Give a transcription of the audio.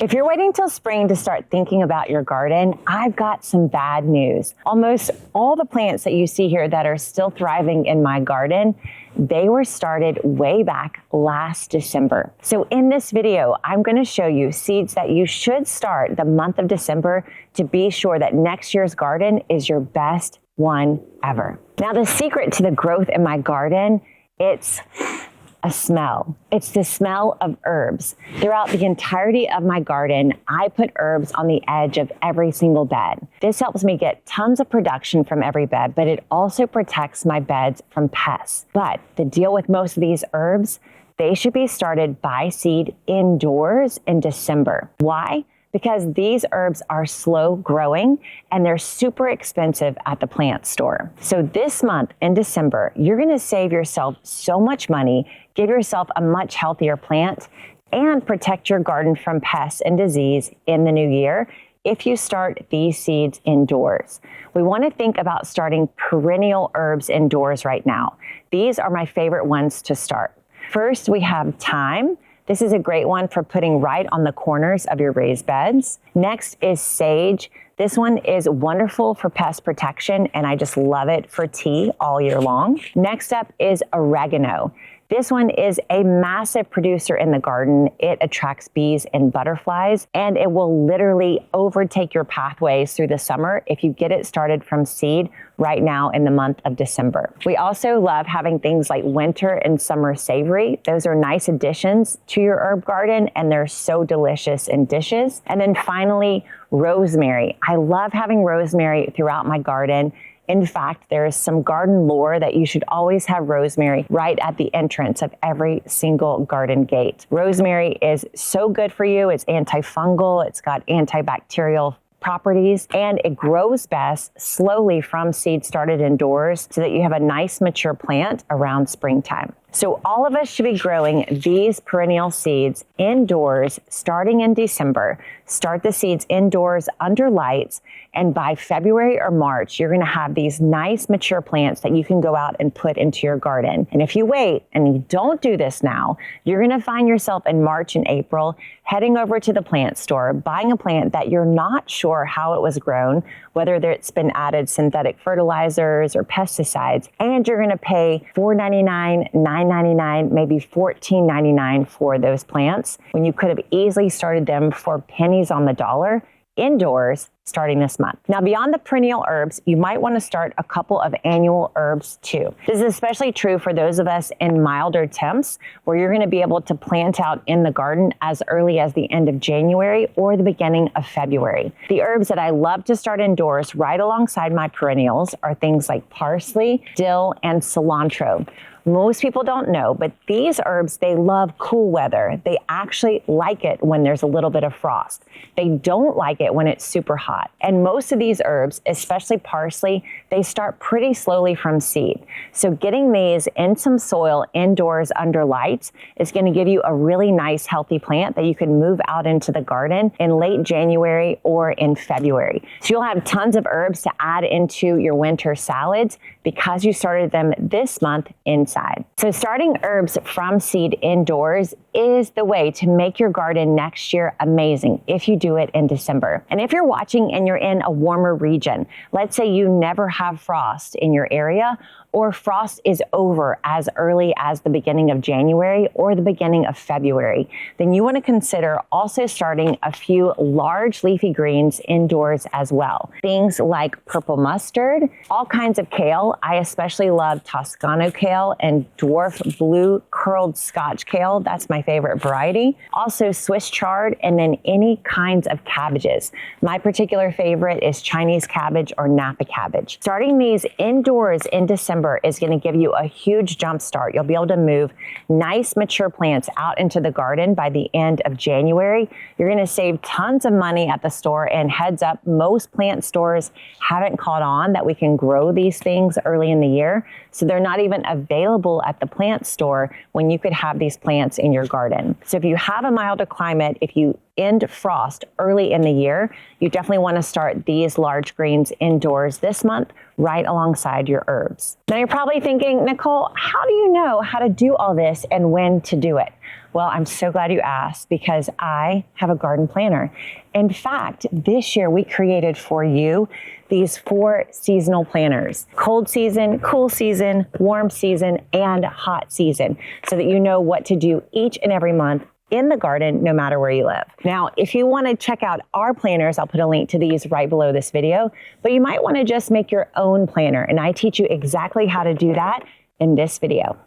If you're waiting till spring to start thinking about your garden, I've got some bad news. Almost all the plants that you see here that are still thriving in my garden, they were started way back last December. So in this video, I'm going to show you seeds that you should start the month of December to be sure that next year's garden is your best one ever. Now, the secret to the growth in my garden, it's a smell. It's the smell of herbs. Throughout the entirety of my garden, I put herbs on the edge of every single bed. This helps me get tons of production from every bed, but it also protects my beds from pests. But the deal with most of these herbs, they should be started by seed indoors in December. Why? Because these herbs are slow growing and they're super expensive at the plant store. So this month in December, you're going to save yourself so much money, give yourself a much healthier plant, and protect your garden from pests and disease in the new year if you start these seeds indoors. We want to think about starting perennial herbs indoors right now. These are my favorite ones to start. First, we have thyme. This is a great one for putting right on the corners of your raised beds. Next is sage. This one is wonderful for pest protection, and I just love it for tea all year long. Next up is oregano. This one is a massive producer in the garden. It attracts bees and butterflies, and it will literally overtake your pathways through the summer if you get it started from seed right now in the month of December. We also love having things like winter and summer savory. Those are nice additions to your herb garden, and they're so delicious in dishes. And then finally, rosemary. I love having rosemary throughout my garden. In fact, there is some garden lore that you should always have rosemary right at the entrance of every single garden gate. Rosemary is so good for you. It's antifungal. It's got antibacterial properties, and it grows best slowly from seed started indoors so that you have a nice mature plant around springtime. So all of us should be growing these perennial seeds indoors starting in December. Start the seeds indoors under lights, and by February or March, you're going to have these nice mature plants that you can go out and put into your garden. And if you wait and you don't do this now, you're going to find yourself in March and April heading over to the plant store, buying a plant that you're not sure how it was grown, whether it's been added synthetic fertilizers or pesticides, and you're going to pay $4.99, $9.99, maybe $14.99 for those plants when you could have easily started them for pennies on the dollar indoors starting this month. Now, beyond the perennial herbs, you might want to start a couple of annual herbs too. This is especially true for those of us in milder temps where you're going to be able to plant out in the garden as early as the end of January or the beginning of February. The herbs that I love to start indoors right alongside my perennials are things like parsley, dill, and cilantro. Most people don't know, but these herbs, they love cool weather. They actually like it when there's a little bit of frost. They don't like it when it's super hot. And most of these herbs, especially parsley, they start pretty slowly from seed. So getting these in some soil indoors under lights is going to give you a really nice healthy plant that you can move out into the garden in late January or in February. So you'll have tons of herbs to add into your winter salads because you started them this month inside. So starting herbs from seed indoors is the way to make your garden next year amazing if you do it in December. And if you're watching and you're in a warmer region, let's say you never have frost in your area, or frost is over as early as the beginning of January or the beginning of February, then you want to consider also starting a few large leafy greens indoors as well. Things like purple mustard, all kinds of kale. I especially love Toscano kale and dwarf blue curled Scotch kale. That's my favorite variety. Also Swiss chard, and then any kinds of cabbages. My particular favorite is Chinese cabbage or Napa cabbage. Starting these indoors in December is going to give you a huge jump start. You'll be able to move nice mature plants out into the garden by the end of January. You're going to save tons of money at the store, and heads up, most plant stores haven't caught on that we can grow these things early in the year. So they're not even available at the plant store when you could have these plants in your garden. So if you have a milder climate, if you end frost early in the year, you definitely want to start these large greens indoors this month right alongside your herbs. Now you're probably thinking, Nicole, how do you know how to do all this and when to do it? Well, I'm so glad you asked because I have a garden planner. In fact, this year we created for you these 4 seasonal planners: cold season, cool season, warm season, and hot season, so that you know what to do each and every month in the garden, no matter where you live. Now, if you want to check out our planners, I'll put a link to these right below this video, but you might want to just make your own planner, and I teach you exactly how to do that in this video.